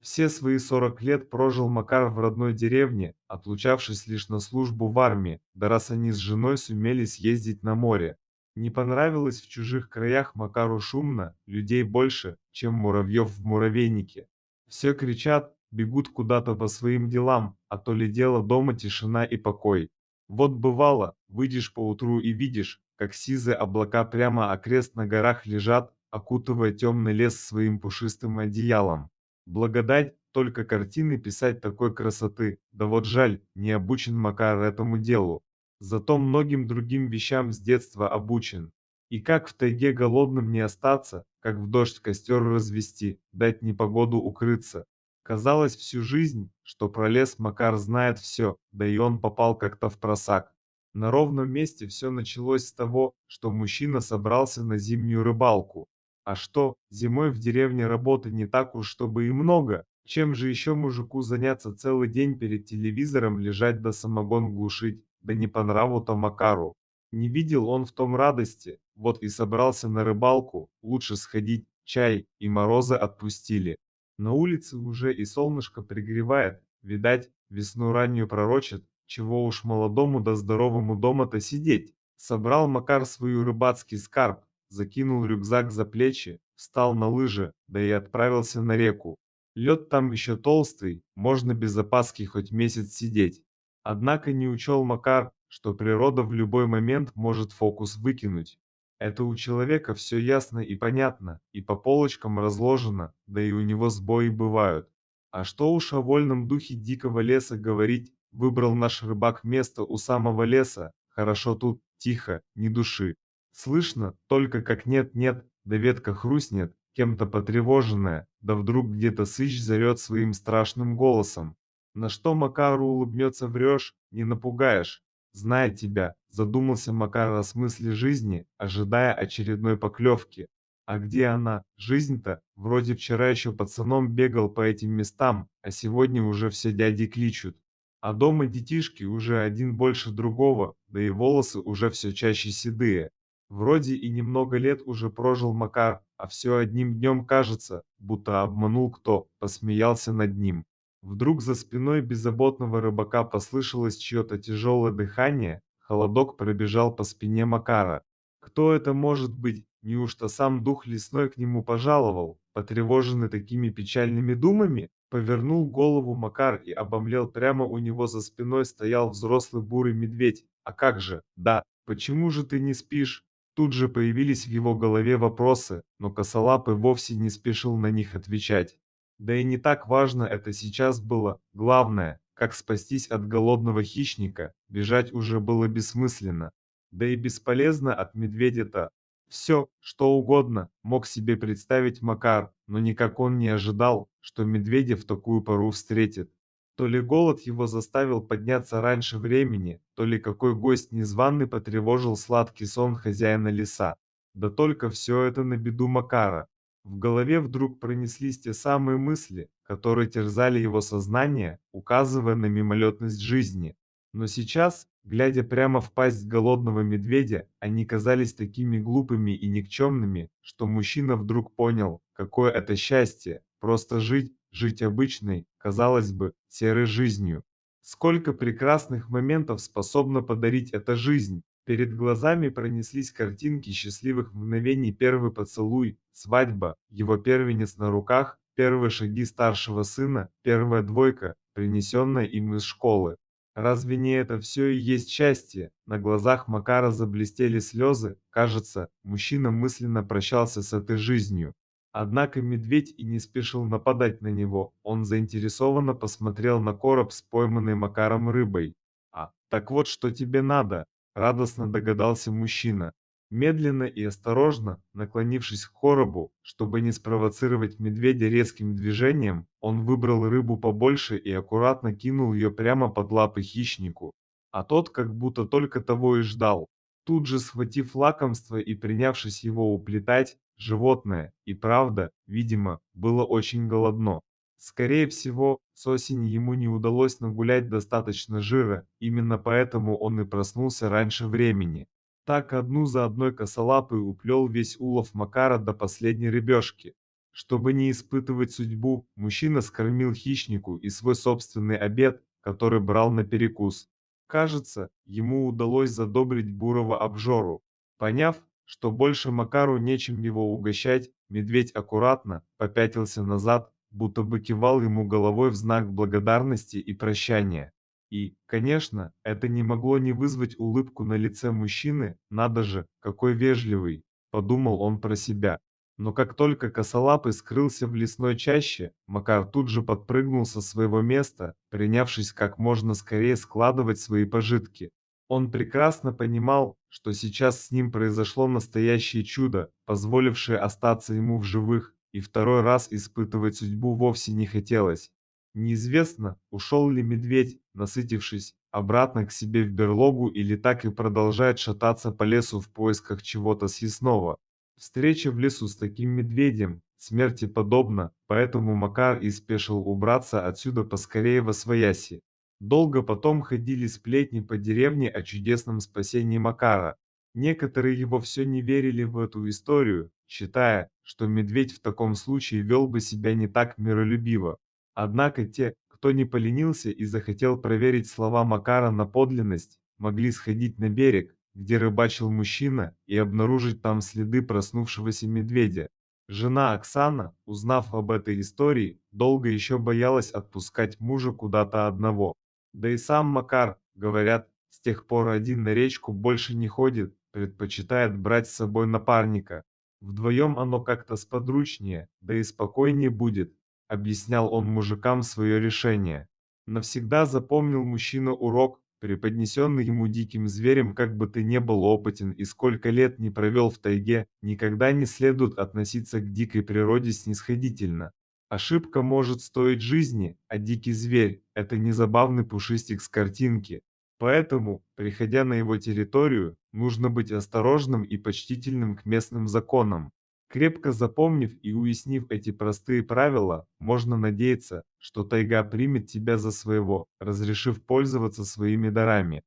Все свои 40 лет прожил Макар в родной деревне, отлучавшись лишь на службу в армии, да раз они с женой сумели съездить на море. Не понравилось в чужих краях Макару шумно, людей больше, чем муравьев в муравейнике. Все кричат, бегут куда-то по своим делам, а то ли дело дома тишина и покой. Вот бывало, выйдешь поутру и видишь, как сизые облака прямо окрест на горах лежат, окутывая темный лес своим пушистым одеялом. Благодать только картины писать такой красоты, да вот жаль, не обучен Макар этому делу. Зато многим другим вещам с детства обучен. И как в тайге голодным не остаться, как в дождь костер развести, дать непогоду укрыться. Казалось всю жизнь, что про лес Макар знает все, да и он попал как-то в просак. На ровном месте все началось с того, что мужчина собрался на зимнюю рыбалку. А что, зимой в деревне работы не так уж чтобы и много. Чем же еще мужику заняться целый день перед телевизором, лежать да самогон глушить, да не по нраву-то Макару. Не видел он в том радости, вот и собрался на рыбалку, лучше сходить, чай и морозы отпустили. На улице уже и солнышко пригревает, видать, весну раннюю пророчит, чего уж молодому да здоровому дома-то сидеть. Собрал Макар свою рыбацкий скарб, закинул рюкзак за плечи, встал на лыжи, да и отправился на реку. Лед там еще толстый, можно без опаски хоть месяц сидеть. Однако не учел Макар, что природа в любой момент может фокус выкинуть. Это у человека все ясно и понятно, и по полочкам разложено, да и у него сбои бывают. А что уж о вольном духе дикого леса говорить, выбрал наш рыбак место у самого леса, хорошо тут, тихо, ни души. Слышно только как нет-нет, да ветка хрустнет, кем-то потревоженная, да вдруг где-то сыщ зарет своим страшным голосом. На что Макару улыбнется врешь, не напугаешь. Зная тебя, задумался Макар о смысле жизни, ожидая очередной поклевки. А где она, жизнь-то? Вроде вчера еще пацаном бегал по этим местам, а сегодня уже все дяди кличут. А дома детишки уже один больше другого, да и волосы уже все чаще седые. Вроде и немного лет уже прожил Макар, а все одним днем кажется, будто обманул кто, посмеялся над ним. Вдруг за спиной беззаботного рыбака послышалось чье-то тяжелое дыхание, холодок пробежал по спине Макара. Кто это может быть? Неужто сам дух лесной к нему пожаловал, потревоженный такими печальными думами? Повернул голову Макар и обомлел, прямо у него за спиной стоял взрослый бурый медведь. А как же? Да, почему же ты не спишь? Тут же появились в его голове вопросы, но Косолапый вовсе не спешил на них отвечать. Да и не так важно это сейчас было, главное, как спастись от голодного хищника, бежать уже было бессмысленно. Да и бесполезно от медведя-то. Все, что угодно, мог себе представить Макар, но никак он не ожидал, что медведя в такую пору встретит. То ли голод его заставил подняться раньше времени, то ли какой гость незваный потревожил сладкий сон хозяина леса. Да только все это на беду Макара. В голове вдруг пронеслись те самые мысли, которые терзали его сознание, указывая на мимолетность жизни. Но сейчас, глядя прямо в пасть голодного медведя, они казались такими глупыми и никчемными, что мужчина вдруг понял, какое это счастье, просто жить, жить обычной, казалось бы, серой жизнью. Сколько прекрасных моментов способна подарить эта жизнь. Перед глазами пронеслись картинки счастливых мгновений: первый поцелуй, свадьба, его первенец на руках, первые шаги старшего сына, первая двойка, принесенная им из школы. Разве не это все и есть счастье? На глазах Макара заблестели слезы, кажется, мужчина мысленно прощался с этой жизнью. Однако медведь и не спешил нападать на него, он заинтересованно посмотрел на короб с пойманной Макаром рыбой. «А, так вот что тебе надо», — радостно догадался мужчина. Медленно и осторожно, наклонившись к коробу, чтобы не спровоцировать медведя резким движением, он выбрал рыбу побольше и аккуратно кинул ее прямо под лапы хищнику. А тот как будто только того и ждал. Тут же схватив лакомство и принявшись его уплетать, животное, и правда, видимо, было очень голодно. Скорее всего, с осени ему не удалось нагулять достаточно жира, именно поэтому он и проснулся раньше времени. Так одну за одной Косолапый уплел весь улов Макара до последней рыбешки. Чтобы не испытывать судьбу, мужчина скормил хищнику и свой собственный обед, который брал наперекус. Кажется, ему удалось задобрить бурого обжору. Поняв, что больше Макару нечем его угощать, медведь аккуратно попятился назад, будто бы кивал ему головой в знак благодарности и прощания. И, конечно, это не могло не вызвать улыбку на лице мужчины, надо же, какой вежливый, подумал он про себя. Но как только косолапый скрылся в лесной чаще, Макар тут же подпрыгнул со своего места, принявшись как можно скорее складывать свои пожитки. Он прекрасно понимал, что сейчас с ним произошло настоящее чудо, позволившее остаться ему в живых, и второй раз испытывать судьбу вовсе не хотелось. Неизвестно, ушел ли медведь, насытившись, обратно к себе в берлогу или так и продолжает шататься по лесу в поисках чего-то съестного. Встреча в лесу с таким медведем смерти подобна, поэтому Макар и спешил убраться отсюда поскорее восвояси. Долго потом ходили сплетни по деревне о чудесном спасении Макара. Некоторые его все не верили в эту историю, считая, что медведь в таком случае вел бы себя не так миролюбиво. Однако те, кто не поленился и захотел проверить слова Макара на подлинность, могли сходить на берег, где рыбачил мужчина, и обнаружить там следы проснувшегося медведя. Жена Оксана, узнав об этой истории, долго еще боялась отпускать мужа куда-то одного. Да и сам Макар, говорят, с тех пор один на речку больше не ходит, предпочитает брать с собой напарника. Вдвоем оно как-то сподручнее, да и спокойнее будет, объяснял он мужикам свое решение. Навсегда запомнил мужчина урок, преподнесенный ему диким зверем, как бы ты не был опытен и сколько лет не провел в тайге, никогда не следует относиться к дикой природе снисходительно. Ошибка может стоить жизни, а дикий зверь– это не забавный пушистик с картинки. Поэтому, приходя на его территорию, нужно быть осторожным и почтительным к местным законам. Крепко запомнив и уяснив эти простые правила, можно надеяться, что тайга примет тебя за своего, разрешив пользоваться своими дарами.